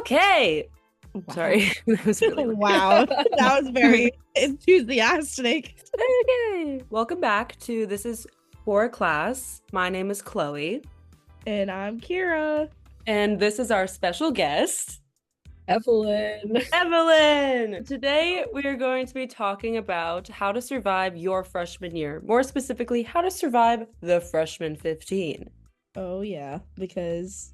Okay. Wow. Sorry. That was really weird. Wow. That was very enthusiastic. Okay. Welcome back to This is For Class. My name is Chloe. And I'm Kiera. And this is our special guest, Evelyn. Evelyn. Today, we are going to be talking about how to survive your freshman year. More specifically, how to survive the freshman 15. Oh, yeah. Because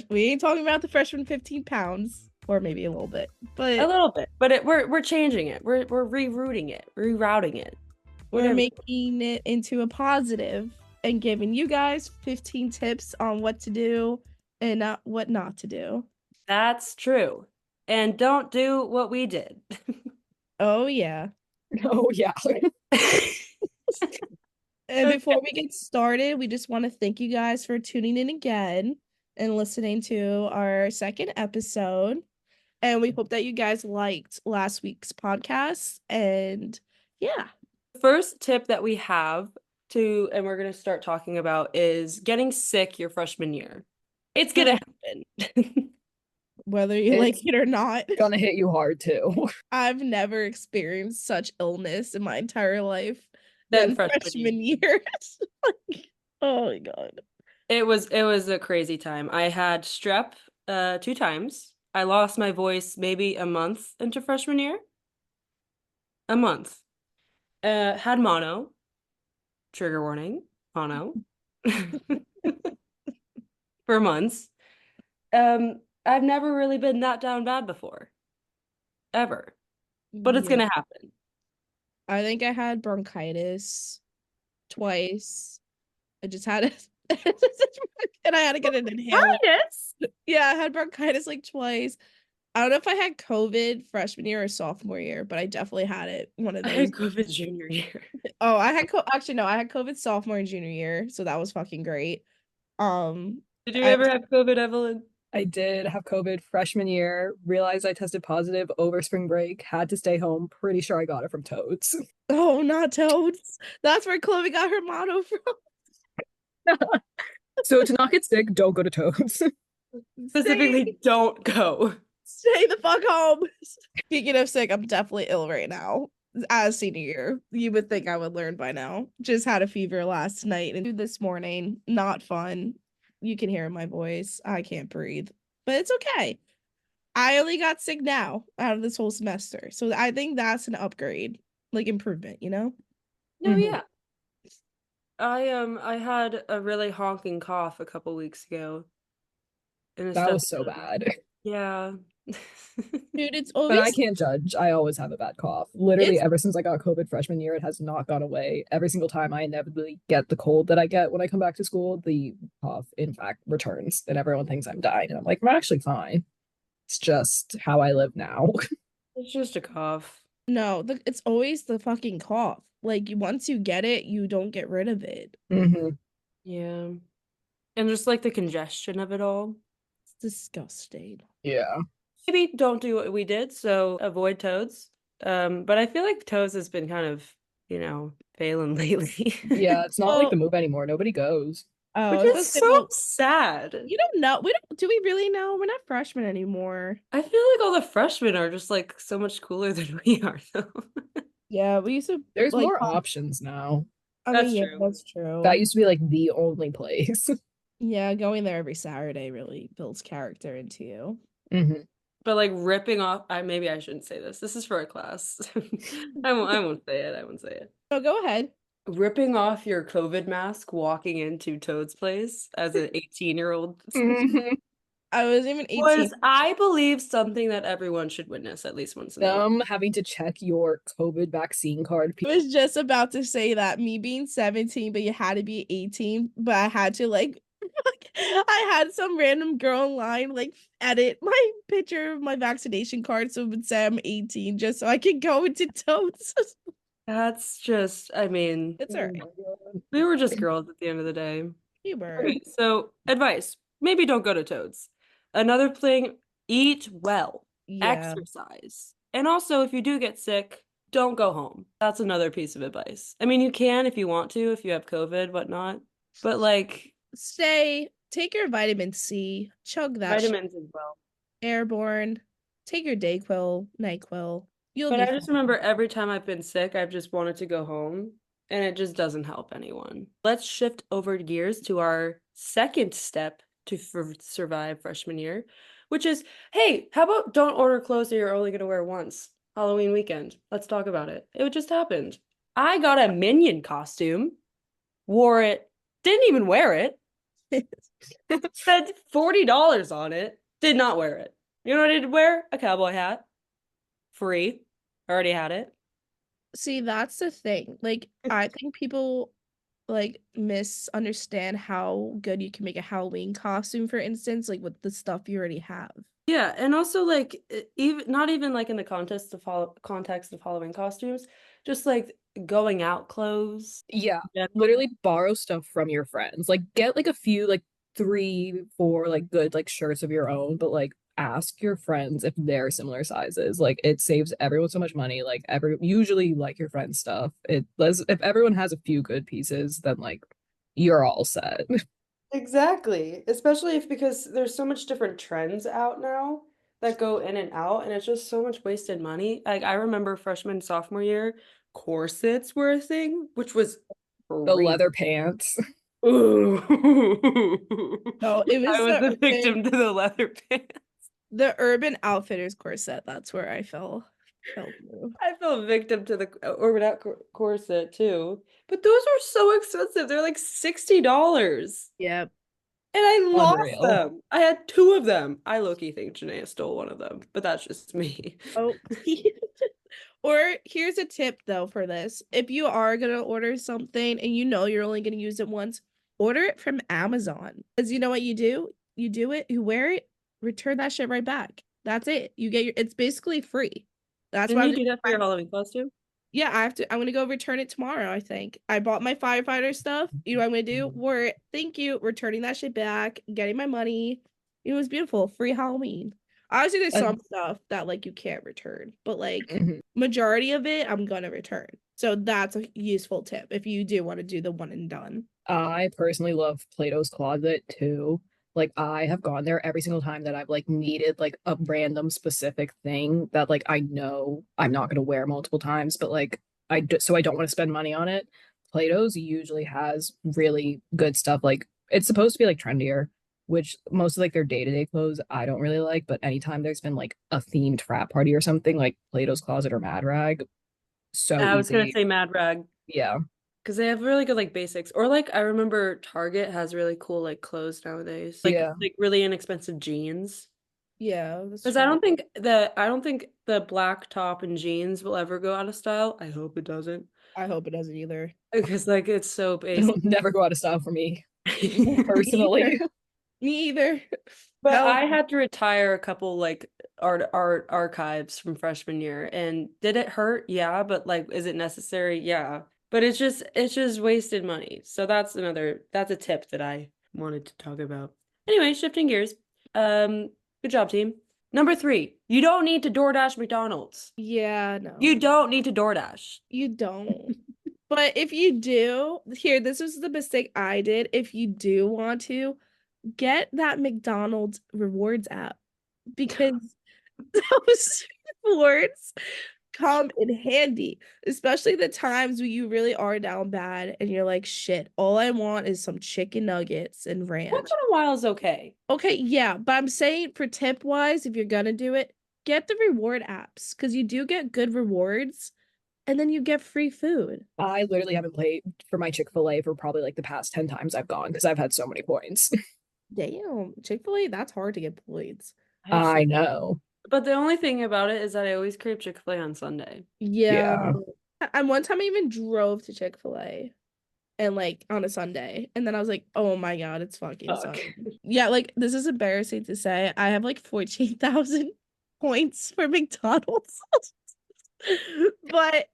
we ain't talking about the freshman 15 pounds. Or maybe a little bit. But A little bit. But we're changing it. We're rerouting it. We're making it into a positive and giving you guys 15 tips on what to do and what not to do. That's true. And don't do what we did. Oh, yeah. Oh, yeah. And before we get started, we just want to thank you guys for tuning in again and listening to our second episode. And we hope that you guys liked last week's podcast. And yeah. The first tip that we have and we're going to start talking about is getting sick your freshman year. It's going to happen. Whether you like it or not. Gonna hit you hard too. I've never experienced such illness in my entire life Than than freshman year. Like, oh my God. It was a crazy time. I had strep 2 times. I lost my voice maybe a month into freshman year. A month. Had mono. Trigger warning. Mono. For months. I've never really been that down bad before. Ever. But it's gonna happen. I think I had bronchitis twice. I just had it. And I had to get an inhaler. Yeah, I had bronchitis like twice. I don't know if I had COVID freshman year or sophomore year, but I definitely had it one of those. I had COVID junior year. Oh, I had I had COVID sophomore and junior year, so that was fucking great. Did you ever have COVID, Evelyn? I did have COVID freshman year, realized I tested positive over spring break, had to stay home. Pretty sure I got it from Toads. Oh, not Toads. That's where Chloe got her motto from. So to not get sick, don't go to Toads. Specifically, don't go. Stay the fuck home. Speaking of sick, I'm definitely ill right now. As senior year, you would think I would learn by now. Just had a fever last night and this morning. Not fun. You can hear my voice. I can't breathe, but it's okay. I only got sick now out of this whole semester, so I think that's an upgrade, like improvement, you know? No, yeah. I had a really honking cough a couple weeks ago. That was so bad. Yeah. Dude, it's always. But I can't judge. I always have a bad cough. Literally, ever since I got COVID freshman year, it has not gone away. Every single time I inevitably get the cold that I get when I come back to school, the cough, in fact, returns. And everyone thinks I'm dying. And I'm like, I'm actually fine. It's just how I live now. It's just a cough. No, it's always the fucking cough. Like, once you get it, you don't get rid of it. Mm-hmm. Yeah. And just like the congestion of it all. It's disgusting. Yeah. Maybe don't do what we did, so avoid Toads. But I feel like Toads has been kind of, failing lately. Yeah, it's not like the move anymore. Nobody goes. Oh, which is so sad. You don't know. Do we really know? We're not freshmen anymore. I feel like all the freshmen are just like so much cooler than we are, though. Yeah, we used to. There's more options now. That's true. That's true. That used to be like the only place. Yeah, going there every Saturday really builds character into you. Mm-hmm. But like ripping off, maybe I shouldn't say this. This is for a class. I won't say it. I won't say it. Oh, go ahead. Ripping off your COVID mask, walking into Toad's place as an 18-year-old. Mm-hmm. I was even 18. Was, I believe, something that everyone should witness at least once in a while. Having to check your COVID vaccine card. I was just about to say that, me being 17, but you had to be 18, but I had to I had some random girl online edit my picture of my vaccination card so it would say I'm 18 just so I could go into Toads. That's just, it's all right. We were just girls at the end of the day. You were. Okay, so advice, maybe don't go to Toads. Another thing, eat well, exercise. And also, if you do get sick, don't go home. That's another piece of advice. I mean, you can if you want to, if you have COVID, whatnot. But take your vitamin C, chug that. Vitamins as well. Airborne. Take your Dayquil, NyQuil. You'll But be I fine. just remember every time I've been sick, I've just wanted to go home, and it just doesn't help anyone. Let's shift over gears to our second step to survive freshman year, which is, hey, how about don't order clothes that you're only going to wear once? Halloween weekend. Let's talk about it. It just happened. I got a Minion costume, wore it, didn't even wear it, spent $40 on it, did not wear it. You know what I did wear? A cowboy hat. Free. Already had it. See, that's the thing. Like, I think people like misunderstand how good you can make a Halloween costume, for instance, like with the stuff you already have. Yeah, and also like even not even like in the context of Halloween costumes, just like going out clothes. Yeah, Yeah. literally borrow stuff from your friends. Like get like a few like 3, 4 like good like shirts of your own, but like ask your friends if they're similar sizes. Like it saves everyone so much money. Like every usually like your friend's stuff. It does if everyone has a few good pieces, then like you're all set. Exactly. Especially if because there's so much different trends out now that go in and out, and it's just so much wasted money. Like I remember freshman, sophomore year, corsets were a thing, which was The crazy. leather pants. Ooh. No, it I was was the victim to the leather pants. the Urban Outfitters corset. That's where I fell through. I fell victim to the Urban Out corset too. But those are so expensive. They're like $60. Yep. And I lost Unreal. them. I had two of them. I low-key think Janaea stole one of them, but that's just me. Oh, or here's a tip though for this. If you are gonna order something and you know you're only gonna use it once, order it from Amazon. Because you know what you do? You do it, you wear it, return that shit right back. That's it. You get it's basically free. That's Didn't what I'm you doing. do that for your Halloween costume? Yeah, I'm gonna go return it tomorrow, I think. I bought my firefighter stuff. You know what I'm gonna do? Wore it. Thank you. Returning that shit back, getting my money. It was beautiful. Free Halloween. Obviously, there's And some stuff that like you can't return, but like mhm. majority of it, I'm gonna return. So that's a useful tip if you do want to do the one and done. I personally love Plato's Closet too. Like I have gone there every single time that I've like needed like a random specific thing that like I know I'm not going to wear multiple times, but like so I don't want to spend money on it. Plato's usually has really good stuff. Like it's supposed to be like trendier, which most of like their day-to-day clothes I don't really like, but anytime there's been like a themed frat party or something like Plato's Closet or Mad Rag, so I was gonna easy. say Mad Rag Yeah. because they have really good like basics. Or like I remember Target has really cool like clothes nowadays. Yeah. Like really inexpensive jeans. Yeah, that's Because true. I don't think the black top and jeans will ever go out of style. I hope it doesn't. I hope it doesn't either. Because like it's so It'll basic. never go out of style for me Me either. personally. Me either. But Hell, I had to retire a couple like art archives from freshman year. And did it hurt? Yeah, but like is it necessary? Yeah. But it's just wasted money. So that's a tip that I wanted to talk about. Anyway, shifting gears. Good job, team. Number 3, you don't need to DoorDash McDonald's. yeah, no. You don't need to DoorDash. You don't. But if you do, here, this was the mistake I did. If you do want to, get that McDonald's rewards app because those rewards come in handy, especially the times when you really are down bad and you're like, shit, all I want is some chicken nuggets and ranch. Once in a while is okay. Okay, yeah, but I'm saying for tip wise, if you're gonna do it, get the reward apps because you do get good rewards and then you get free food. I literally haven't played for my Chick-fil-A for probably like the past 10 times I've gone because I've had so many points. Damn, Chick-fil-A, that's hard to get points. I know. But the only thing about it is that I always crave Chick-fil-A on Sunday. Yeah. Yeah. And one time I even drove to Chick-fil-A and like on a Sunday. And then I was like, oh my God, it's fucking Fuck. Sunday. Yeah, like this is embarrassing to say. I have like 14,000 points for McDonald's. But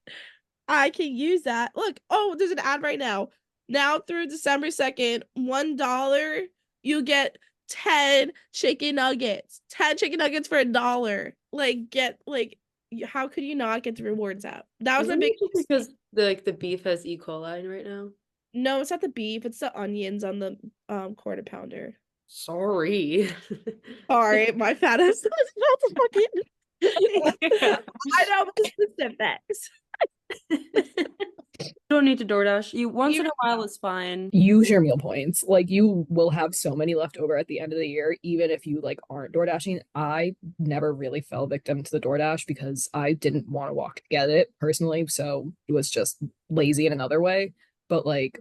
I can use that. Look, oh, there's an ad right now. Now through December 2nd, $1, you get 10 chicken nuggets. 10 chicken nuggets for $1. Like, get like how could you not get the rewards app? That was my Isn't big it just because the beef has E. coli right now? no, it's not the beef, it's the onions on the quarter pounder. Sorry. Sorry, my fat ass was about to fucking. Yeah. I know the specifics. You don't need to DoorDash. You once You in a while is fine. Use your meal points. Like you will have so many left over at the end of the year, even if you like aren't door dashing. I never really fell victim to the DoorDash because I didn't want to walk to get it personally. So it was just lazy in another way. But like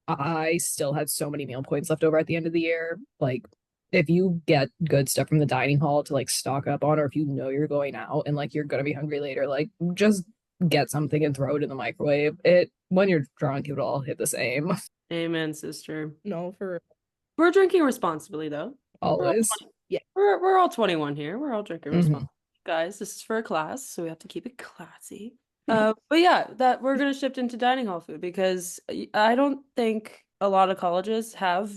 I still had so many meal points left over at the end of the year. Like if you get good stuff from the dining hall to like stock up on, or if you know you're going out and like you're gonna be hungry later, like just get something and throw it in the microwave. It when you're drunk, it'll all hit the same. Amen, sister. No, for We're drinking responsibly though. We're all, Always. yeah. we're all 21 here. We're all drinking Mhm. responsibly. Guys, this is for a class, so we have to keep it classy. But yeah, that we're gonna shift into dining hall food because I don't think a lot of colleges have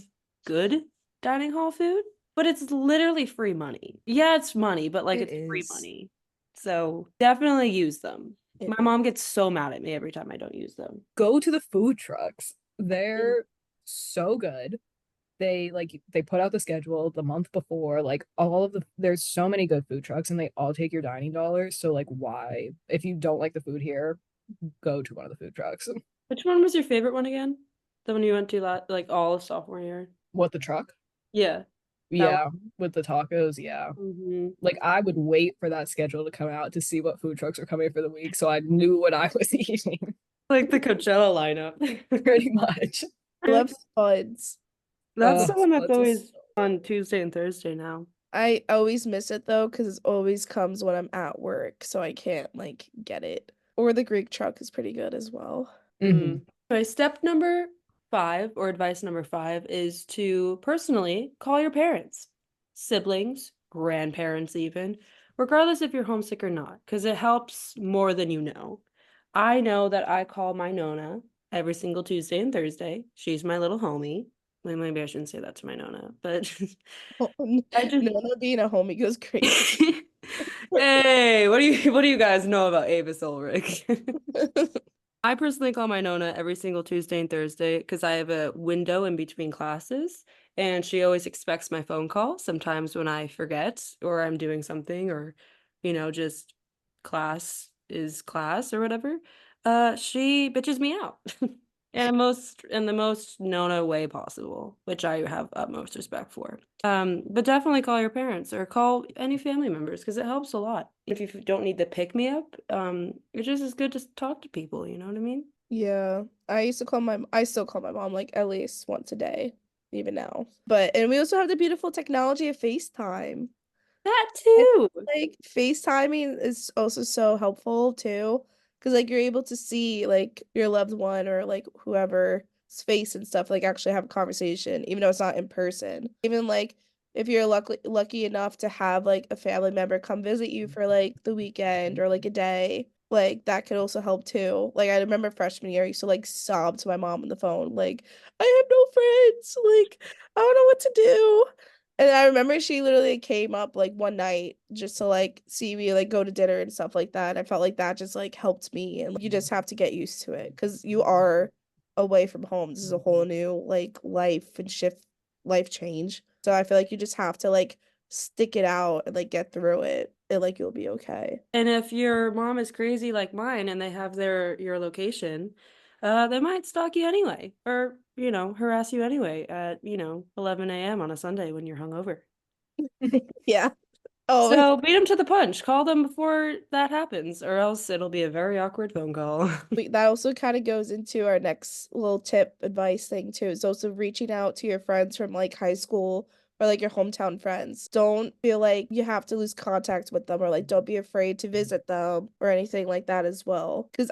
good dining hall food, but it's literally free money. Yeah, it's money, but like It it's free is. money. So definitely use them. It My mom gets so mad at me every time I don't use them. Go to the food trucks. They're so good. They put out the schedule the month before, like all of the there's so many good food trucks and they all take your dining dollars. So like why if you don't like the food here, go to one of the food trucks. Which one was your favorite one again? The one you went to like all of sophomore year? What the truck? Yeah, that Yeah, with the tacos, yeah. one. Mhm. Like I would wait for that schedule to come out to see what food trucks are coming for the week so I knew what I was eating. Like the Coachella lineup. Pretty much. love spuds. That's the one that's Splits is always on Tuesday and Thursday now. I always miss it though, because it always comes when I'm at work, so I can't like get it. Or the Greek truck is pretty good as well. Mhm. Okay, step number 5, or advice number 5, is to personally call your parents, siblings, grandparents, even, regardless if you're homesick or not, because it helps more than you know. I know that I call my Nona every single Tuesday and Thursday. She's my little homie. Well, maybe I shouldn't say that to my Nona, but I just Nona being a homie goes crazy. Hey, what do you guys know about Avis Ulrich? I personally call my Nona every single Tuesday and Thursday because I have a window in between classes, and she always expects my phone call. Sometimes when I forget or I'm doing something, or just class is class or whatever, she bitches me out. In the most Nona way possible, which I have utmost respect for. But definitely call your parents or call any family members because it helps a lot. If you don't need the pick me up, it's just as good to talk to people, you know what I mean? Yeah, I still call my mom like at least once a day, even now. And we also have the beautiful technology of FaceTime. That I too. feel like FaceTiming is also so helpful too, because like you're able to see like your loved one or like whoever's face and stuff, like actually have a conversation, even though it's not in person. Even like if you're lucky enough to have like a family member come visit you for like the weekend or like a day, like that could also help too. Like I remember freshman year, I used to like sob to my mom on the phone, like I have no friends, like I don't know what to do. And I remember she literally came up like one night just to like see me like go to dinner and stuff like that. I felt like that just like helped me, and you just have to get used to it because you are away from home. This is a whole new like life and shift life change. So I feel like you just have to like stick it out and like get through it and like you'll be okay. And if your mom is crazy like mine and they have your location, they might stalk you anyway, or harass you anyway at 11 a.m. on a Sunday when you're hungover. Yeah. Oh, So beat them to the punch. Call them before that happens, or else it'll be a very awkward phone call. that also kind of goes into our next little tip advice thing too. It's also reaching out to your friends from like high school or like your hometown friends. Don't feel like you have to lose contact with them, or like don't be afraid to visit them or anything like that as well. Because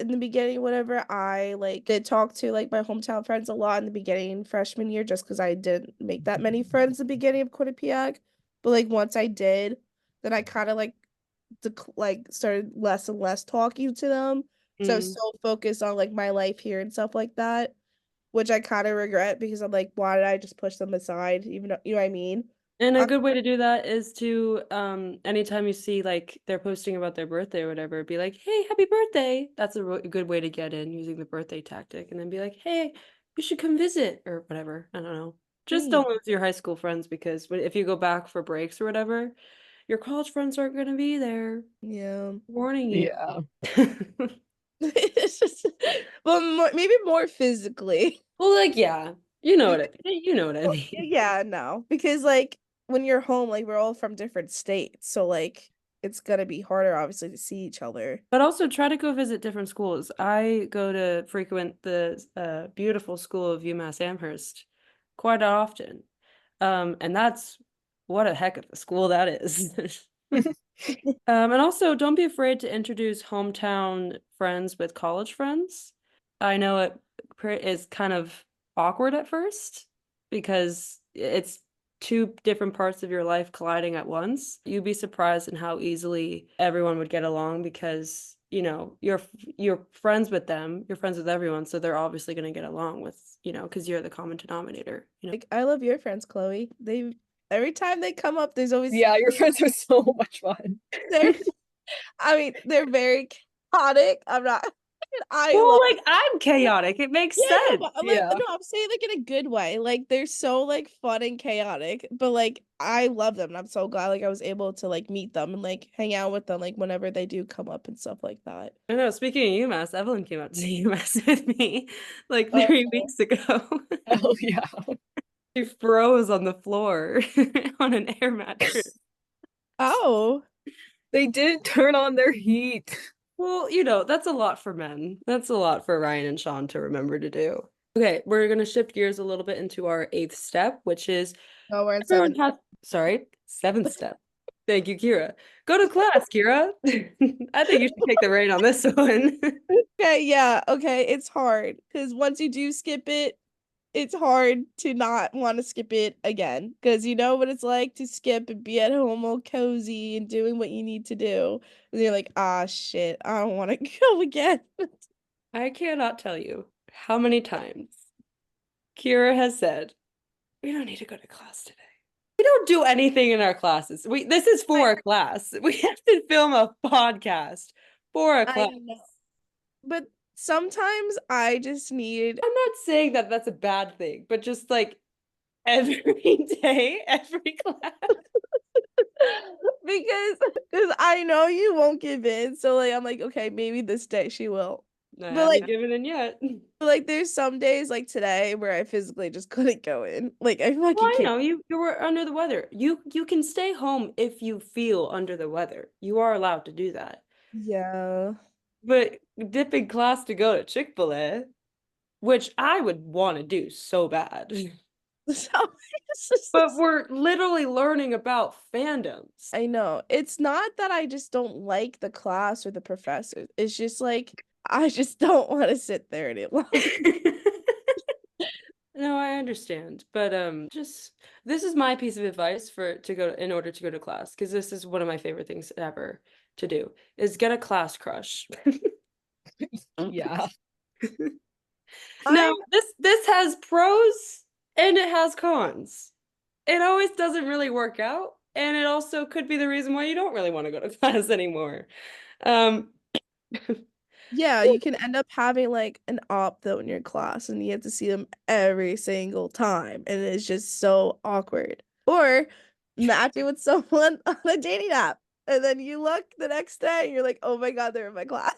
in the beginning, whatever, I like did talk to like my hometown friends a lot in the beginning freshman year, just because I didn't make that many friends in the beginning of Quinnipiac. But like once I did, then I kind of like started less and less talking to them. So I was Mm. so focused on like my life here and stuff like that, which I kind of regret because I'm like, why did I just push them aside? Even though, you know what I mean? And a I, good way to do that is to anytime you see like they're posting about their birthday or whatever, be like, "Hey, happy birthday." That's a good way to get in using the birthday tactic, and then be like, "Hey, you should come visit," or whatever. I don't know. Just don't lose your high school friends because if you go back for breaks or whatever, your college friends aren't going to be there. Yeah. Warning you. Yeah. It's just, well, maybe more physically. Well, like, yeah, you know what I Well, mean. yeah, no, because like when you're home, like we're all from different states, so like it's gonna be harder, obviously, to see each other. But also try to go visit different schools. I go to frequent the beautiful school of UMass Amherst quite often. And that's what a heck of a school that is. And also don't be afraid to introduce hometown friends with college friends. I know it is kind of awkward at first because it's two different parts of your life colliding at once. You'd be surprised in how easily everyone would get along because, you're friends with them, you're friends with everyone, so they're obviously going to get along with, because you're the common denominator, Like I love your friends, Chloe. They every time they come up, there's always Yeah, your friends are so much fun. they're I mean, they're very chaotic. I'm not I Well, love like I'm chaotic. It makes yeah, no, sense. but I'm like Yeah. no, I'm saying like in a good way. Like they're so like fun and chaotic, but like I love them and I'm so glad like I was able to like meet them and like hang out with them like whenever they do come up and stuff like that. I know, speaking of UMass, Evelyn came out to UMass with me like Oh, 3 weeks ago. Hell yeah. She froze on the floor on an air mattress. oh, They didn't turn on their heat. Well, that's a lot for men. That's a lot for Ryan and Sean to remember to do. Okay, we're gonna shift gears a little bit into our eighth step, which is no, we're in everyone seven. has, sorry, seventh step. Thank you, Kiera. Go to class, Kiera. I think you should take the reign on this one. Okay, yeah, okay. It's hard because once you do skip it, it's hard to not want to skip it again because you know what it's like to skip and be at home all cozy and doing what you need to do. And you're like, ah, shit, I don't want to go again. I cannot tell you how many times Kiera has said, we don't need to go to class today. We don't do anything in our classes. This is for a class. We have to film a podcast for a I class. know. But sometimes I just need I'm not saying that that's a bad thing, but just like every day, every class. because I know you won't give in. So like I'm like, okay, maybe this day she will. I But haven't like given in yet. there's some days like today where I physically just couldn't go in. Like I Well, fucking I can't. know you were under the weather. You can stay home if you feel under the weather. You are allowed to do that. Yeah. But dipping class to go to Chick-fil-A, which I would want to do so bad. So it's just But we're literally learning about fandoms. I know. It's not that I just don't like the class or the professors. It's just like I just don't want to sit there any longer. No, I understand. But just this is my piece of advice in order to go to class, because this is one of my favorite things ever to do, is get a class crush. Yeah. Now, I'm this has pros and it has cons. It always doesn't really work out, and it also could be the reason why you don't really want to go to class anymore. Um, yeah, you can end up having like an op though in your class and you have to see them every single time and it's just so awkward. Or matching with someone on a dating app and then you look the next day and you're like, "Oh my God, they're in my class."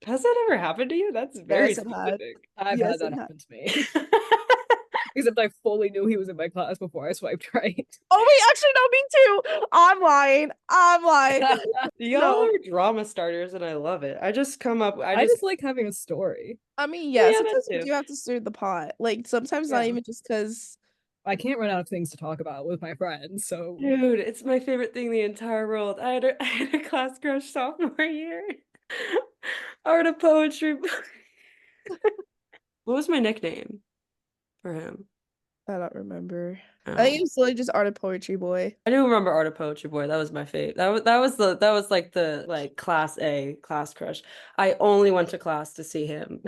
has that ever happened to you? That's very Yes, it had. specific. I've Yes, had that it had. happen to me. Except I fully knew he was in my class before I swiped right. Oh wait, actually no, me too. I'm lying. I'm lying. Y'all No, are drama starters, and I love it. I just come up. I just like having a story. I mean, Oh, yeah, yeah, that sometimes you too. do have to stir the pot. Like sometimes not Yeah. even just because I can't run out of things to talk about with my friends, so Dude, it's my favorite thing in the entire world. I had a class crush sophomore year. Art of poetry. What was my nickname for him? I don't remember. I think Oh. it was literally just art of poetry boy. I do remember Art of Poetry Boy. That was my fave. That was like the class A class crush. I only went to class to see him.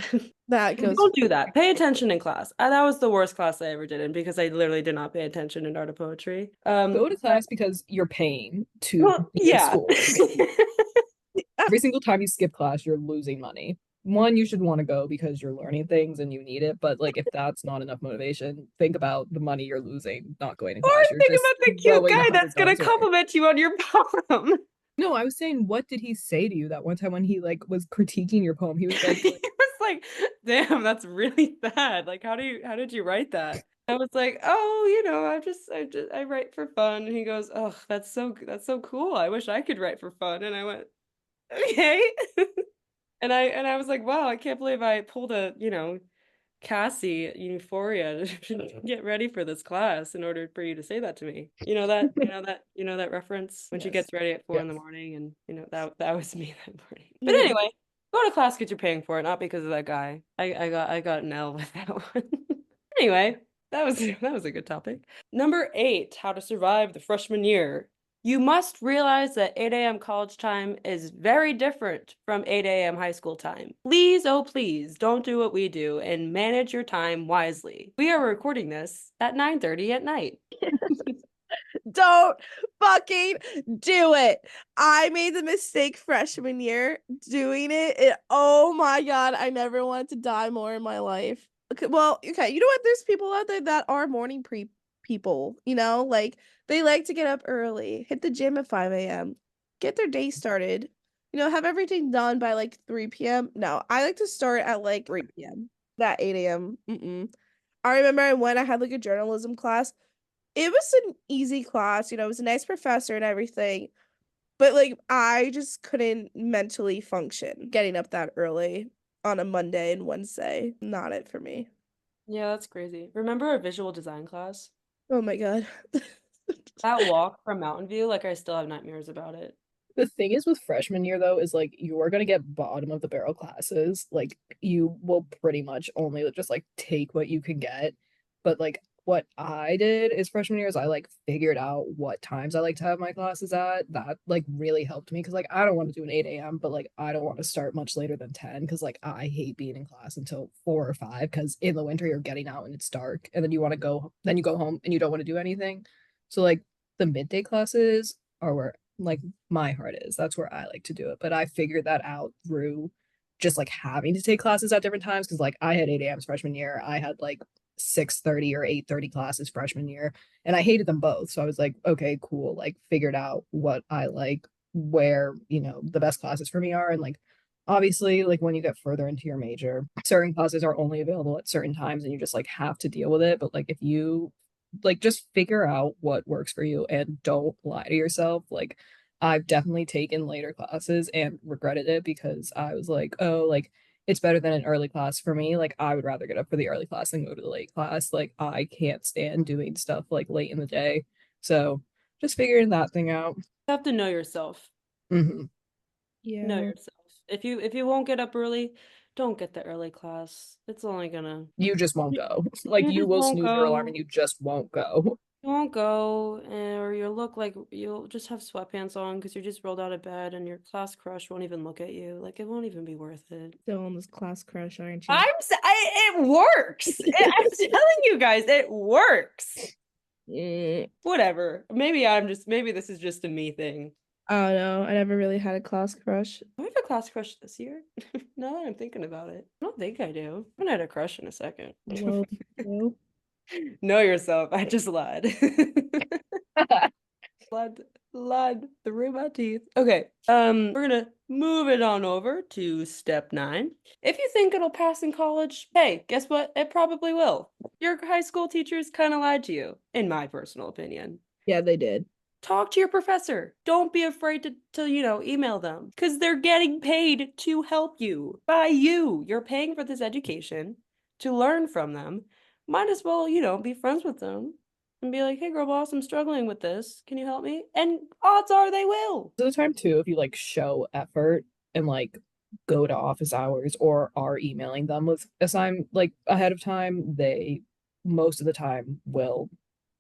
That goes Don't do that. Pay attention in class. That was the worst class I ever did in because I literally did not pay attention in Art of Poetry. go to class because you're paying to Well, be in yeah. school. Every single time you skip class, you're losing money. one, you should want to go because you're learning things and you need it. But like, if that's not enough motivation, think about the money you're losing not going to Or class. You're think just about the cute throwing a guy hundred that's gonna dollars away. compliment you on your poem. No, I was saying, what did he say to you that one time when he like was critiquing your poem? He was like, He was like, damn, that's really bad. Like, how did you write that? I was like, oh, I write for fun. And he goes, oh, that's so cool. I wish I could write for fun. And I went, okay. And I was like, wow, I can't believe I pulled a, Cassie Euphoria to get ready for this class in order for you to say that to me. You know that reference when she Yes. gets ready at 4 in the yes, morning, and that was me that morning. But Yeah. anyway, go to class because you're paying for it, not because of that guy. I got an L with that one. Anyway, that was a good topic. Number 8, how to survive the freshman year. You must realize that 8 a.m. college time is very different from 8 a.m. high school time. Please, oh please, don't do what we do and manage your time wisely. We are recording this at 9:30 at night. Don't fucking do it. I made the mistake freshman year doing it. Oh my God, I never wanted to die more in my life. Okay, well, okay, you know what? There's people out there that are morning people, like they like to get up early, hit the gym at 5 a.m., get their day started, have everything done by like 3 p.m. No, I like to start at like 3 p.m. That 8 a.m. I remember when I had like a journalism class. It was an easy class, it was a nice professor and everything, but like I just couldn't mentally function getting up that early on a Monday and Wednesday. Not it for me. Yeah, that's crazy. Remember our visual design class? Oh my God. That walk from Mountain View, like I still have nightmares about it. the thing is with freshman year though is like you're gonna get bottom of the barrel classes. Like you will pretty much only just like take what you can get. But like what I did is freshman year is I like figured out what times I like to have my classes at. That like really helped me because like I don't want to do an 8 a.m. but like I don't want to start much later than 10 because like I hate being in class until 4 or 5 because in the winter you're getting out and it's dark and then you want to go then you go home and you don't want to do anything. So like the midday classes are where like my heart is. That's where I like to do it. But I figured that out through just like having to take classes at different times because like I had 8 a.m. freshman year. I had like 6:30 or 8:30 classes freshman year and I hated them both. So I was like, okay, cool. Like figured out what I like, where, the best classes for me are. And like obviously like when you get further into your major, certain classes are only available at certain times and you just like have to deal with it. But like if you like just figure out what works for you and don't lie to yourself. Like I've definitely taken later classes and regretted it because I was like, oh, like it's better than an early class for me. Like I would rather get up for the early class than go to the late class. Like I can't stand doing stuff like late in the day. So just figuring that thing out. You have to know yourself. Hmm. Know Yeah. yourself. If you won't get up early, don't get the early class. It's only gonna You just won't you go. Like you you just will won't snooze your alarm and go. you just won't go. You won't go, or you'll look like you'll just have sweatpants on because you just rolled out of bed, and your class crush won't even look at you. Like it won't even be worth it. Still on this class crush, aren't you? It works. I'm telling you guys, it works. Mm, Whatever. Maybe this is just a me thing. I don't know. I never really had a class crush. Do I have a class crush this year? Now that I'm thinking about it, I don't think I do. I haven't had a crush in a second. Well, no. Know yourself. I just lied. Lied through my teeth. Okay. We're gonna move it on over to step 9. If you think it'll pass in college, hey, guess what? It probably will. Your high school teachers kind of lied to you, in my personal opinion. Yeah, they did. Talk to your professor. Don't be afraid to email them because they're getting paid to help you by you. You're paying for this education to learn from them. Might as well, be friends with them and be like, hey, girl boss, I'm struggling with this. Can you help me? And odds are they will. The time too, if you like show effort and like go to office hours or are emailing them with assign like ahead of time, they most of the time will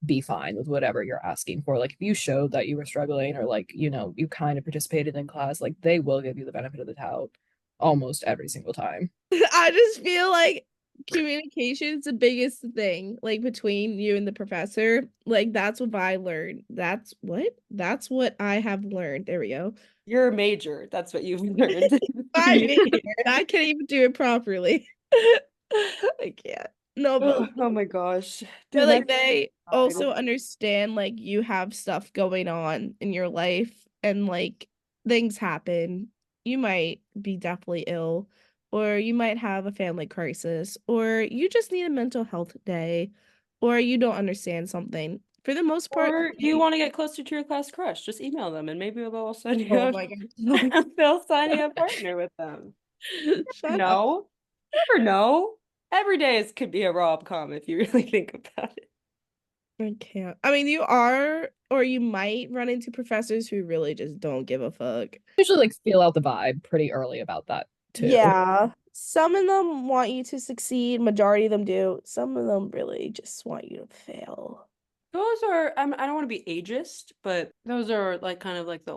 be fine with whatever you're asking for. Like if you showed that you were struggling or like, you kind of participated in class, like they will give you the benefit of the doubt almost every single time. I just feel like Communication's the biggest thing, like between you and the professor. Like that's what I learned. That's what I have learned. There we go. You're a major. That's what you've learned. I mean, I can't even do it properly. I can't. No, but Oh my gosh. but Dude, like that's they fine. also understand like you have stuff going on in your life and like things happen. You might be deathly ill, or you might have a family crisis, or you just need a mental health day, or you don't understand something. For the most part, Or you want to get closer to your class crush, just email them and maybe they'll send you oh a my god. they'll sign you a partner with them. Shut up. No. Never know. Every day could be a rom-com if you really think about it. I can't. I mean, you are, or you might run into professors who really just don't give a fuck. Usually like feel out the vibe pretty early about that too. Yeah. Some of them want you to succeed, majority of them do. Some of them really just want you to fail. Those are I don't want to be ageist, but those are like kind of like the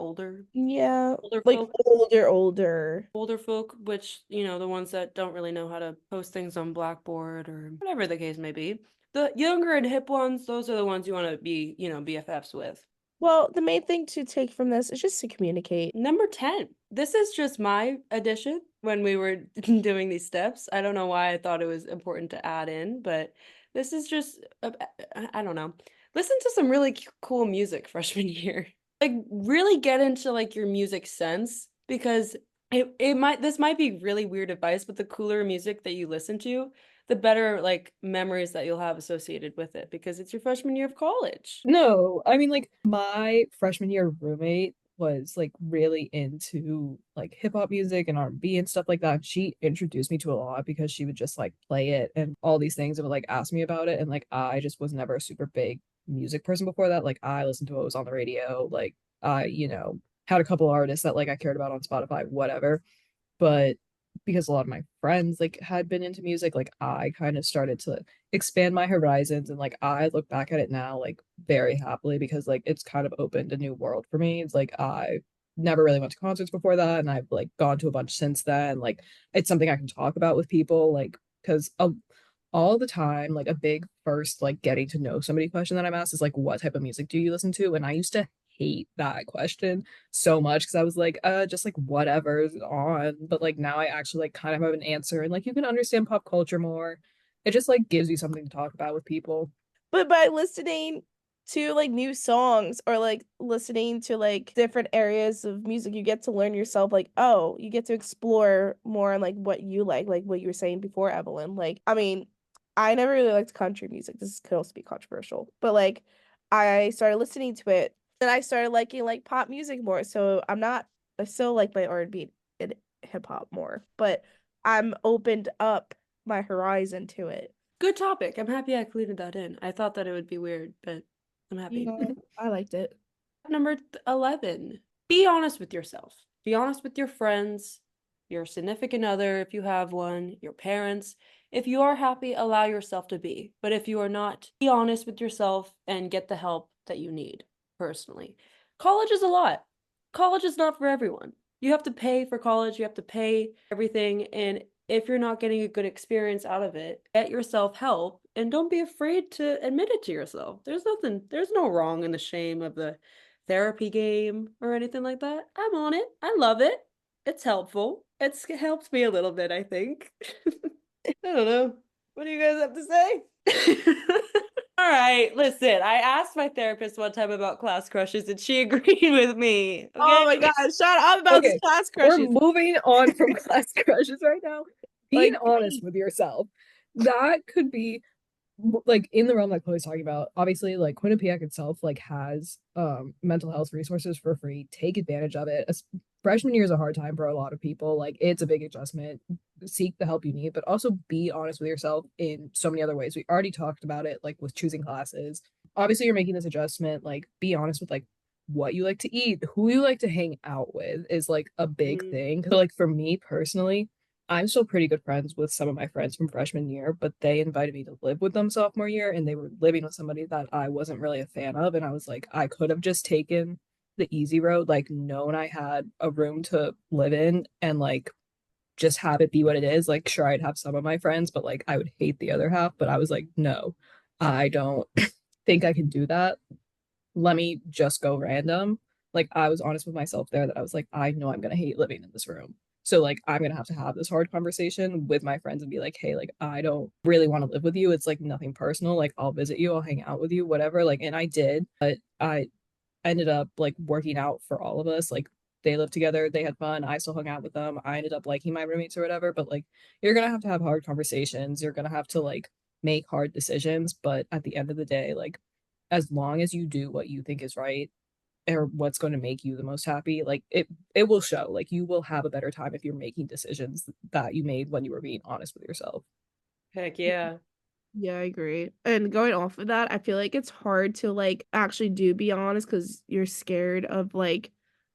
Yeah, older like folk. older. Older folk, which, the ones that don't really know how to post things on Blackboard or whatever the case may be. The younger and hip ones, those are the ones you want to be, BFFs with. Well, the main thing to take from this is just to communicate. Number 10. This is just my addition when we were doing these steps. I don't know why I thought it was important to add in, but this is just, I don't know. Listen to some really cool music freshman year. Like, really get into like your music sense because this might be really weird advice, but the cooler music that you listen to, the better like memories that you'll have associated with it because it's your freshman year of college. No, I mean like my freshman year roommate was like really into like hip hop music and R&B and stuff like that. She introduced me to a lot because she would just like play it and all these things and would like ask me about it. And like I just was never a super big music person before that. Like I listened to what was on the radio. Like I, had a couple artists that like I cared about on Spotify, whatever. But because a lot of my friends like had been into music, like I kind of started to expand my horizons and like I look back at it now like very happily because like it's kind of opened a new world for me. It's like I never really went to concerts before that and I've like gone to a bunch since then. Like it's something I can talk about with people like because all the time like a big first like getting to know somebody question that I'm asked is like what type of music do you listen to? And I used to hate that question so much because I was like, just like whatever's on. But like now I actually like kind of have an answer and like you can understand pop culture more. It just like gives you something to talk about with people. But by listening to like new songs or like listening to like different areas of music, you get to learn yourself like, oh, you get to explore more on like what you like what you were saying before, Evelyn. Like, I mean, I never really liked country music. This could also be controversial, but like I started listening to it. Then I started liking like pop music more. So I still like my R&B and hip hop more, but I'm opened up my horizon to it. Good topic. I'm happy I included that in. I thought that it would be weird, but I'm happy. Yeah, I liked it. Number 11, be honest with yourself. Be honest with your friends, your significant other, if you have one, your parents. If you are happy, allow yourself to be. But if you are not, be honest with yourself and get the help that you need personally. College is a lot. College is not for everyone. You have to pay for college, you have to pay everything. And if you're not getting a good experience out of it, get yourself help and don't be afraid to admit it to yourself. There's no wrong in the shame of the therapy game or anything like that. I'm on it. I love it. It's helpful. It helps me a little bit, I think. I don't know. What do you guys have to say? All right, listen, I asked my therapist one time about class crushes and she agreed with me. Oh Okay. my God, shut up about this Okay, class we're crushes. moving on from class crushes right now. Being Like, honest with yourself. That could be like in the realm that Chloe's talking about, obviously like Quinnipiac itself like has mental health resources for free. Take advantage of it. Freshman year is a hard time for a lot of people. Like it's a big adjustment. Seek the help you need, but also be honest with yourself in so many other ways. We already talked about it, like with choosing classes. Obviously, you're making this adjustment. Like be honest with like what you like to eat, who you like to hang out with is like a big Mhm. thing. 'Cause, like for me personally, I'm still pretty good friends with some of my friends from freshman year, but they invited me to live with them sophomore year and they were living with somebody that I wasn't really a fan of. And I was like, I could have just taken the easy road, like known I had a room to live in and like just have it be what it is. Like, sure, I'd have some of my friends, but like I would hate the other half. But I was like, no, I don't think I can do that. Let me just go random. Like, I was honest with myself there that I was like, I know I'm gonna hate living in this room. So like I'm gonna have to have this hard conversation with my friends and be like, hey, like I don't really want to live with you. It's like nothing personal. Like I'll visit you, I'll hang out with you, whatever. Like, and I did, but I ended up like working out for all of us. Like they lived together, they had fun. I still hung out with them. I ended up liking my roommates or whatever. But like you're gonna have hard conversations. You're gonna have to like make hard decisions. But at the end of the day, like as long as you do what you think is right or what's going to make you the most happy, like it will show. Like you will have a better time if you're making decisions that you made when you were being honest with yourself. Heck yeah. Yeah, I agree. And going off of that, I feel like it's hard to like actually do be honest because you're scared of like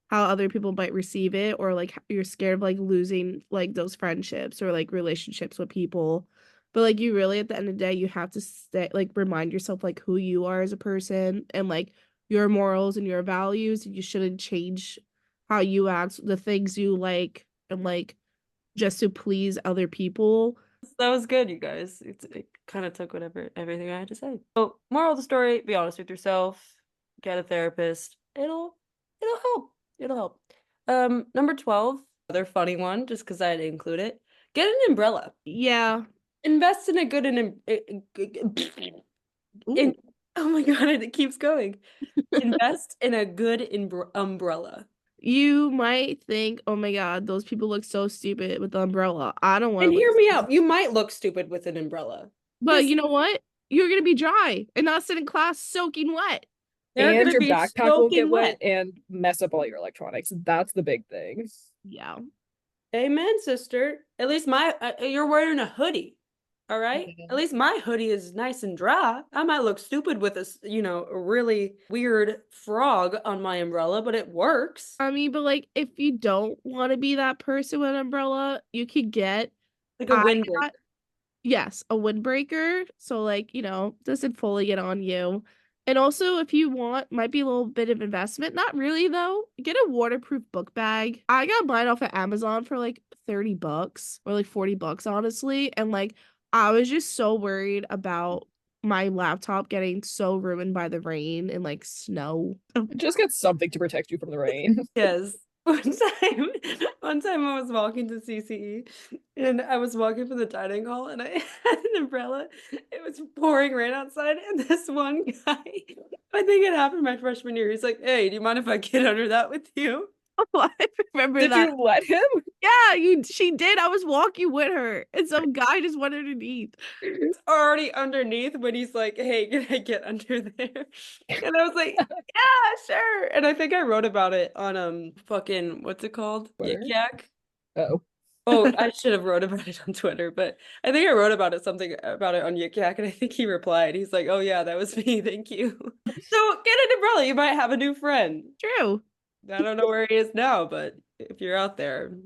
how other people might receive it, or like you're scared of like losing like those friendships or like relationships with people. But like you really at the end of the day, you have to stay like remind yourself like who you are as a person and like your morals and your values. You shouldn't change how you act, the things you like, and like just to please other people. That was good, you guys. It kind of took everything I had to say. So, moral of the story, be honest with yourself, get a therapist. It'll help. It'll help. Number 12, another funny one, just because I had to include it. Get an umbrella. Yeah. Invest in a good Ooh. oh my god, it keeps going. Invest in a good umbrella. You might think, oh my God, those people look so stupid with the umbrella. I don't want And to look hear me stupid. out. You might look stupid with an umbrella. But Just you know what? You're going to be dry and not sit in class soaking wet. they're And gonna your be backpack will soaking get wet wet. and mess up all your electronics. That's the big thing. Yeah. Amen, sister. At least you're wearing a hoodie. All right? Yeah. At least my hoodie is nice and dry. I might look stupid with a really weird frog on my umbrella, but it works. I mean, but like if you don't want to be that person with an umbrella, you could get, Like a I windbreak. got, yes, a windbreaker. So like, doesn't fully get on you. And also if you want, might be a little bit of investment. Not really though. Get a waterproof book bag. I got mine off of Amazon for like $30 or like $40 honestly. And like I was just so worried about my laptop getting so ruined by the rain and like snow. Just get something to protect you from the rain. Yes. One time I was walking to CCE and I was walking from the dining hall and I had an umbrella. It was pouring rain outside, and this one guy, I think it happened my freshman year. He's like, "Hey, do you mind if I get under that with you?" I remember Did that. you let him? Yeah, she did. I was walking with her, and some guy just went underneath. It's already underneath when he's like, "Hey, can I get under there?" And I was like, "Yeah, sure." And I think I wrote about it on fucking what's it called? Yik Twitter? Yak. Oh. Oh, I should have wrote about it on Twitter, but I think I wrote something about it on Yik Yak, and I think he replied. He's like, "Oh yeah, that was me. Thank you." So get an umbrella. You might have a new friend. True. I don't know where he is now, but if you're out there,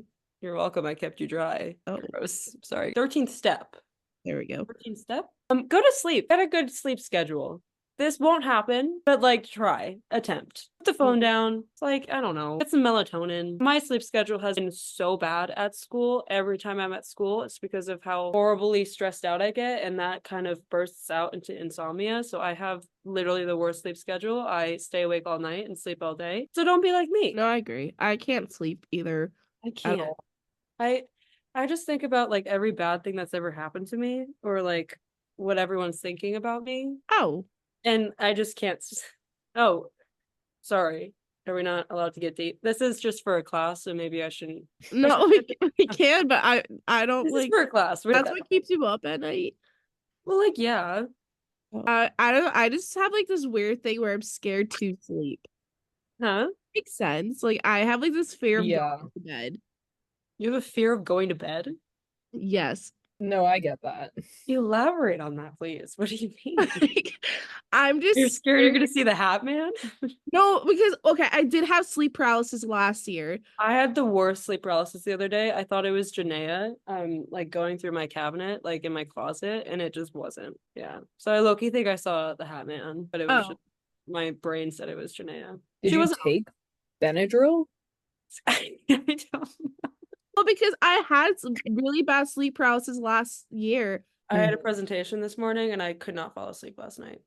you're welcome. I kept you dry. Oh, Gross. Sorry. 13th step. there we go. 13th step. Go to sleep. Get a good sleep schedule. This won't happen, but like try, attempt. Put the phone down. It's like, I don't know. Get some melatonin. My sleep schedule has been so bad at school. Every time I'm at school, it's because of how horribly stressed out I get, and that kind of bursts out into insomnia. So I have literally the worst sleep schedule. I stay awake all night and sleep all day. So don't be like me. No, I agree. I can't sleep either I at can't. all. I I just think about like every bad thing that's ever happened to me, or like what everyone's thinking about me. Oh, And I just can't. Oh, sorry. Are we not allowed to get deep? This is just for a class, so maybe I shouldn't. no, we can, but I don't This is like. for a class. That's what keeps you up at night. Well, like, yeah. I don't. I just have like this weird thing where I'm scared to sleep. Huh? Makes sense. Like I have like this fear of Yeah. going to bed. You have a fear of going to bed? Yes. No, I get that. Elaborate on that, please. What do you mean? Like, I'm just You're scared you're gonna see the Hat Man? No, because okay, I did have sleep paralysis last year. I had the worst sleep paralysis the other day. I thought it was Janaea, like going through my cabinet, like in my closet, and it just wasn't. Yeah. So I low-key think I saw the Hat Man, but it was Oh, just my brain said it was Janaea. Did She you wasn't. take Benadryl? I don't know. Well, because I had some really bad sleep paralysis last year. I had a presentation this morning and I could not fall asleep last night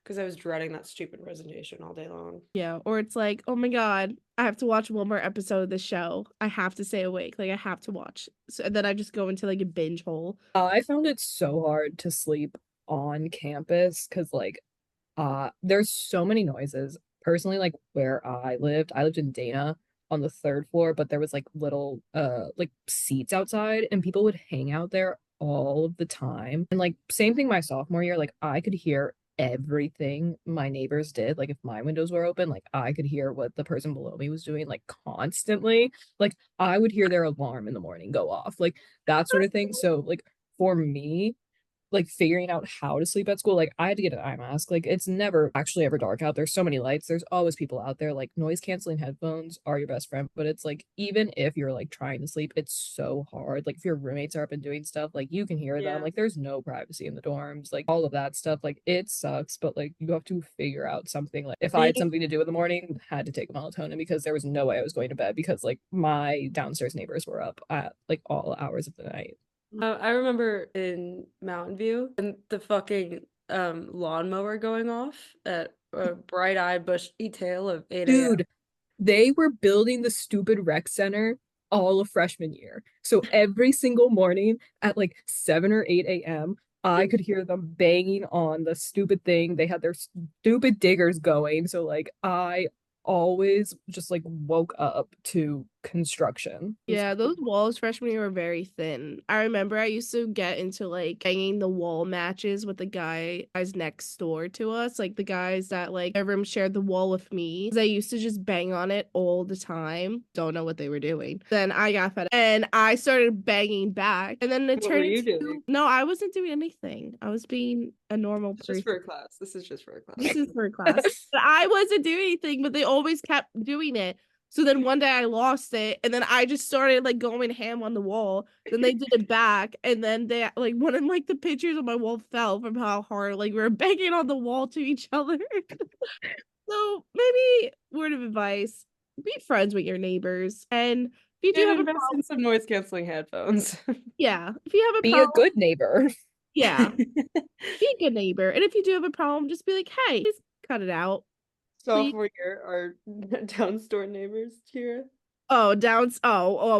because I was dreading that stupid presentation all day long. Yeah, or it's like, oh my God, I have to watch one more episode of the show. I have to stay awake. Like, I have to watch. So and then I just go into like a binge hole. I found it so hard to sleep on campus because there's so many noises. Personally, like where I lived in Dana on the third floor, but there was like little like seats outside and people would hang out there all of the time. And like same thing my sophomore year, like I could hear everything my neighbors did. Like if my windows were open, like I could hear what the person below me was doing like constantly. Like I would hear their alarm in the morning go off, like that sort of thing. So like for me, like figuring out how to sleep at school, like I had to get an eye mask. Like it's never actually ever dark out. There's so many lights. There's always people out there. Like noise canceling headphones are your best friend. But it's like even if you're like trying to sleep, it's so hard. Like if your roommates are up and doing stuff, like you can hear them. Yeah. Like there's no privacy in the dorms. Like all of that stuff. Like it sucks. But like you have to figure out something. Like if I had something to do in the morning, had to take melatonin because there was no way I was going to bed because like my downstairs neighbors were up at like all hours of the night. I remember in Mountain View and the fucking lawnmower going off at a bright-eyed bushy tail of 8 a.m. Dude, they were building the stupid rec center all of freshman year. So every single morning at like 7 or 8 a.m., I could hear them banging on the stupid thing. They had their stupid diggers going. So like I always just like woke up to construction. Yeah, those walls freshman year were very thin. I remember I used to get into like banging the wall matches with the guys next door to us, like the guys that like their room shared the wall with me. I used to just bang on it all the time. Don't know what they were doing. Then I got fed up and I started banging back. And then it What were turned you into doing? no, I wasn't doing anything. I was being a normal It's person. just for a class. This is just for a class. This is for a class. But I wasn't doing anything, but they always kept doing it. So then one day I lost it, and then I just started like going ham on the wall. Then they did it back, and then they like one of like the pictures on my wall fell from how hard like we were banging on the wall to each other. So maybe word of advice: be friends with your neighbors, and if you do And have a invest in problem, some noise canceling headphones. yeah, if you have a Be a problem, good neighbor. yeah, be a good neighbor. And if you do have a problem, just be like, hey, please cut it out. Please. Sophomore year, our downstore neighbors, Kiera.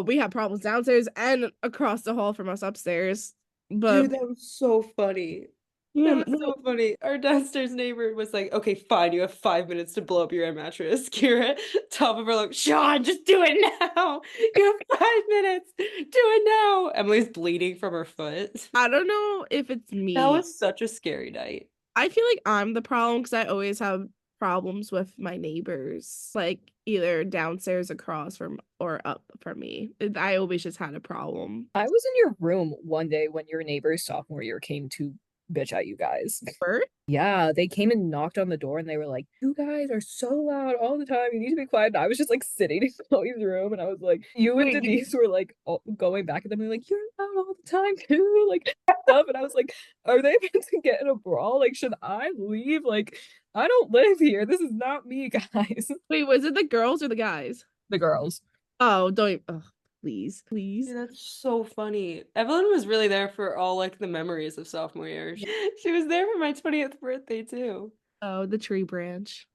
We have problems downstairs and across the hall from us upstairs. But Dude, that was so funny. yeah, That was so funny. Our downstairs neighbor was like, okay, fine, you have 5 minutes to blow up your air mattress. Kira, top of her, like, Sean, just do it now. You have 5 minutes. Do it now. Emily's bleeding from her foot. I don't know if it's That me. was such a scary night. I feel like I'm the problem because I always have problems with my neighbors, like either downstairs across from or up from me. I always just had a problem. I was in your room one day when your neighbors sophomore year came to bitch at you guys. Bert? Yeah, they came and knocked on the door and they were like, "You guys are so loud all the time. You need to be quiet." And I was just like sitting in Chloe's room and I was like, you and Wait, Denisse were like going back at them and like, "You're loud all the time too," like stuff. And I was like, "Are they about to get in a brawl? Like, should I leave? Like, I don't live here. This is not me, guys." Wait, was it the girls or the guys? The girls. Oh, don't. Oh, please, please. Dude, that's so funny. Evelyn was really there for all like the memories of sophomore year. She was there for my 20th birthday too. Oh, the tree branch.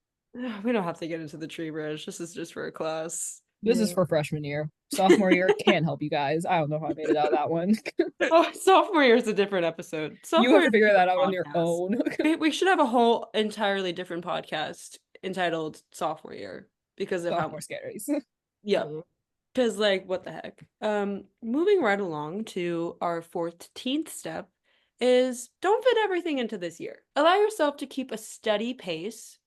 We don't have to get into the tree branch. This is just for a class. This is Yeah. for freshman year. Sophomore year can't help you guys. I don't know how I made it out of that one. Oh, sophomore year is a different episode. You Sophomore have to year is figure a that out on different your podcast. own. We should have a whole entirely different podcast entitled Sophomore Year because of how Sophomore scaries. yeah. Because like what the heck? Moving right along to our 14th step is don't fit everything into this year. Allow yourself to keep a steady pace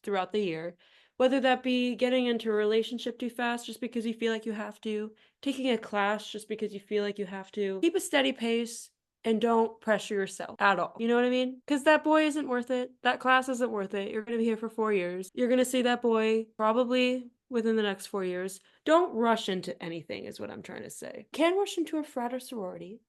throughout the year, whether that be getting into a relationship too fast just because you feel like you have to, taking a class just because you feel like you have to. Keep a steady pace and don't pressure yourself at all. You know what I mean? Because that boy isn't worth it. That class isn't worth it. You're going to be here for 4 years. You're going to see that boy probably within the next 4 years. Don't rush into anything, is what I'm trying to say. Can rush into a frat or sorority,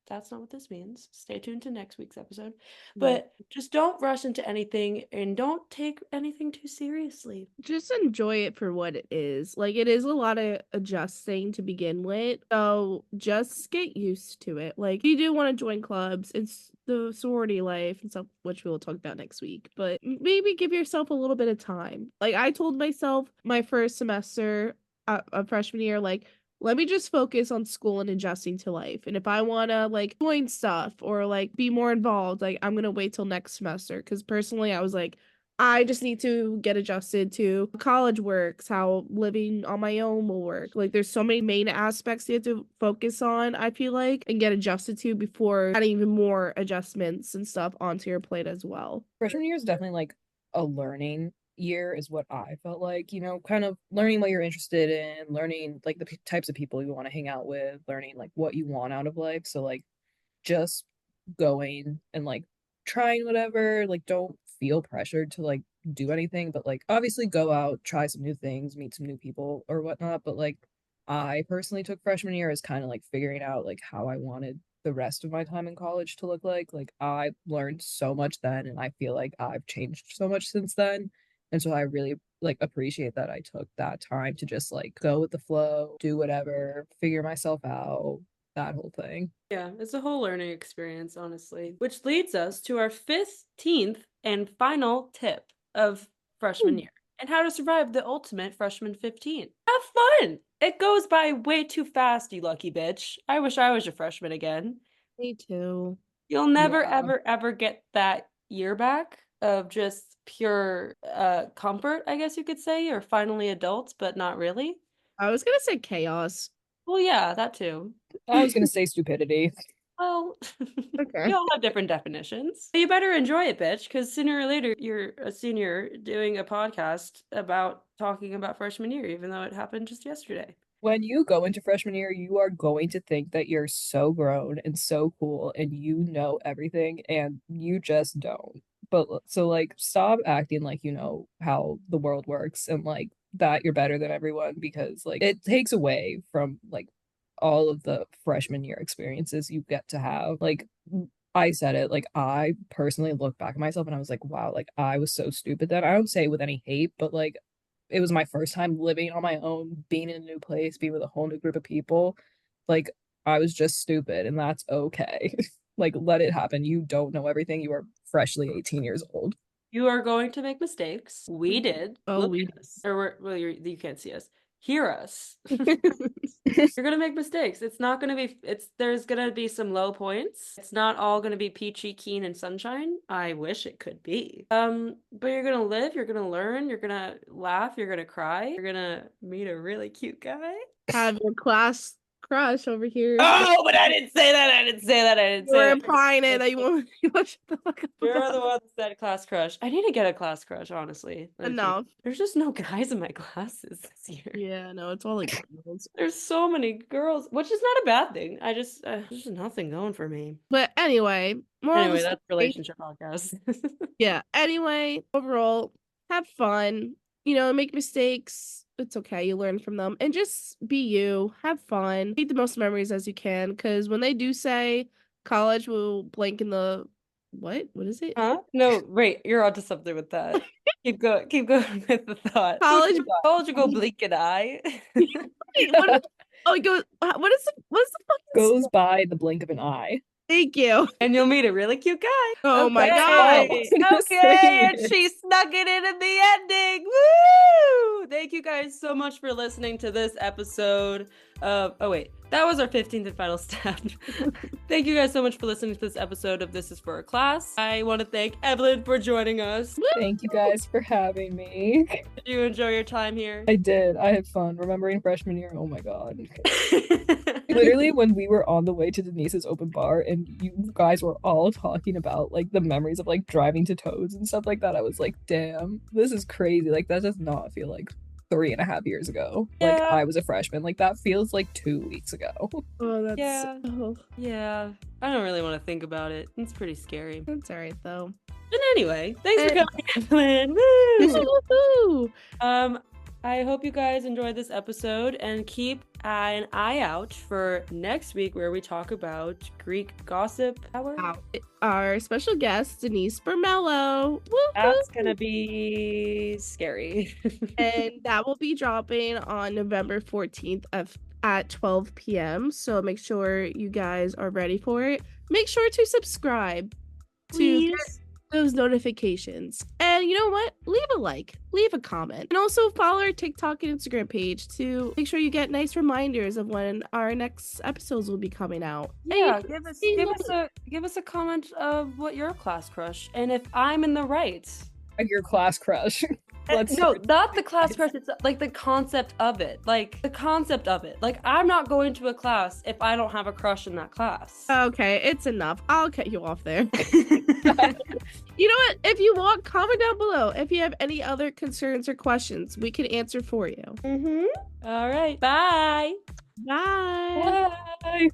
That's not what this means. Stay tuned to next week's episode. But just don't rush into anything and don't take anything too seriously. Just enjoy it for what it is. Like, it is a lot of adjusting to begin with. So just get used to it. Like, if you do want to join clubs, it's the sorority life and stuff, which we will talk about next week. But maybe give yourself a little bit of time. Like, I told myself my first semester of freshman year, like, let me just focus on school and adjusting to life. And if I want to like join stuff or like be more involved, like I'm going to wait till next semester. Cause personally, I was like, I just need to get adjusted to how college works, how living on my own will work. Like there's so many main aspects you have to focus on, I feel like, and get adjusted to before adding even more adjustments and stuff onto your plate as well. Freshman year is definitely like a learning year is what I felt like, kind of learning what you're interested in, learning like the types of people you want to hang out with, learning like what you want out of life. So like just going and like trying whatever, like don't feel pressured to like do anything, but like obviously go out, try some new things, meet some new people or whatnot. But like I personally took freshman year as kind of like figuring out like how I wanted the rest of my time in college to look like. Like I learned so much then and I feel like I've changed so much since then. And so I really like appreciate that I took that time to just like go with the flow, do whatever, figure myself out, that whole thing. Yeah, it's a whole learning experience, honestly. Which leads us to our 15th and final tip of freshman year and how to survive the ultimate freshman 15. Have fun! It goes by way too fast, you lucky bitch. I wish I was a freshman again. Me too. You'll never, Yeah. ever get that year back of just pure comfort, I guess you could say, or finally adults, but not really. I was going to say chaos. Well, yeah, that too. I was gonna say stupidity. Well, Okay. we all have different definitions. You better enjoy it, bitch, because sooner or later you're a senior doing a podcast about talking about freshman year, even though it happened just yesterday. When you go into freshman year, you are going to think that you're so grown and so cool and you know everything, and you just don't. But so, like, stop acting like you know how the world works and like that you're better than everyone because, like, it takes away from like all of the freshman year experiences you get to have. Like, I said it, like, I personally look back at myself and I was like, wow, like, I was so stupid then. I don't say it with any hate, but like, it was my first time living on my own, being in a new place, being with a whole new group of people. Like, I was just stupid, and that's okay. Like, let it happen. You don't know everything. You are freshly 18 years old. You are going to make mistakes. We did. Oh, Look we at us. Or well, you can't see us. Hear us. You're gonna make mistakes. It's not gonna be. There's gonna be some low points. It's not all gonna be peachy keen and sunshine. I wish it could be. But you're gonna live. You're gonna learn. You're gonna laugh. You're gonna cry. You're gonna meet a really cute guy. have your class crush over here. Oh, but I didn't say that. I didn't say that. I didn't You were say that. implying it that you want to shut the fuck up. You're the one that said class crush. I need to get a class crush, honestly. Enough. There's just no guys in my classes this year. Yeah, no, it's all like girls. There's so many girls, which is not a bad thing. I just there's just nothing going for me. But anyway, Anyway, that's relationship podcast. yeah. Anyway, overall, have fun. Make mistakes. It's okay. You learn from them, and just be you. Have fun. Make the most memories as you can, because when they do say college will blank in the what? What is it? Huh? No, wait, you're onto something with that. Keep going with the thought. College. College will go blink an eye. Wait, oh, it goes. What is the fucking Goes by the blink of an eye. Thank you. And you'll meet a really cute guy. Oh my Okay. God. Okay, and she snuck it in the ending. Woo! Thank you guys so much for listening to this episode of that was our 15th and final step. Thank you guys so much for listening to this episode of This Is For A Class. I want to thank Evelyn for joining us. Thank you guys for having me. Did you enjoy your time here? I did. I had fun remembering freshman year. Oh my God. Literally, when we were on the way to Denise's open bar and you guys were all talking about like the memories of like driving to Toads and stuff like that, I was like, damn, this is crazy. Like, that does not feel like 3.5 years ago. Like, Yeah. I was a freshman. Like, that feels like 2 weeks ago. Oh, that's Yeah. I don't really want to think about it. It's pretty scary. that's all right though. And anyway, thanks for And- coming, Evelyn. Woo! Woohoo! I hope you guys enjoyed this episode and keep an eye out for next week where we talk about Greek gossip hour. Our special guest, Denisse Bermello. That's gonna be scary. And that will be dropping on November 14th at 12 p.m. So make sure you guys are ready for it. Make sure to subscribe to get those notifications. And you know what? Leave a like, leave a comment, and also follow our TikTok and Instagram page to make sure you get nice reminders of when our next episodes will be coming out. Yeah, give us a comment of what your class crush, and if I'm in the right. Your class crush. No, not the class crush. It's like the concept of it. Like the concept of it. Like I'm not going to a class if I don't have a crush in that class. Okay, it's enough. I'll cut you off there. You know what? If you want, comment down below if you have any other concerns or questions. We can answer for you. All right. Bye. Bye. Bye.